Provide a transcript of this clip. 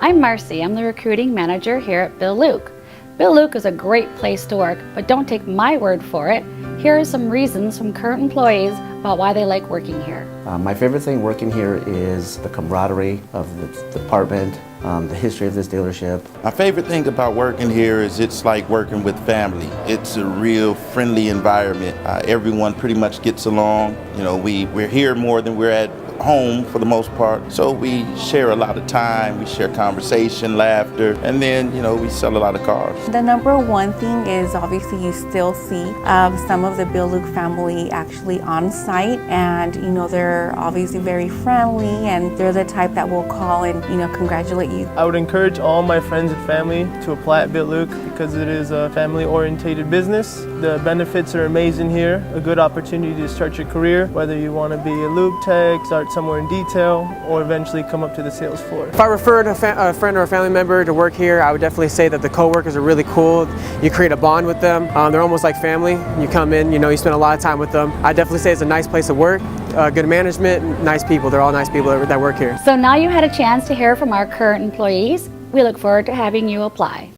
I'm Marcy. I'm the recruiting manager here at Bill Luke. Bill Luke is a great place to work, but don't take my word for it. Here are some reasons from current employees about why they like working here. My favorite thing working here is the camaraderie of the department, the history of this dealership. My favorite thing about working here is it's like working with family. It's a real friendly environment. Everyone pretty much gets along. You know, we're here more than we're at home for the most part, so we share a lot of time, we share conversation, laughter, and then, you know, we sell a lot of cars. The number one thing is obviously you still see some of the Bill Luke family actually on site, and you know, they're obviously very friendly, and they're the type that will call and, you know, congratulate you. I would encourage all my friends and family to apply at Bill Luke because it is a family-oriented business. The benefits are amazing here, a good opportunity to start your career, whether you want to be a lube tech, start somewhere in detail, or eventually come up to the sales floor. If I referred a friend or a family member to work here, I would definitely say that the co-workers are really cool. You create a bond with them. They're almost like family. You come in, you know, you spend a lot of time with them. I definitely say it's a nice place to work, good management, nice people. They're all nice people that work here. So now you had a chance to hear from our current employees. We look forward to having you apply.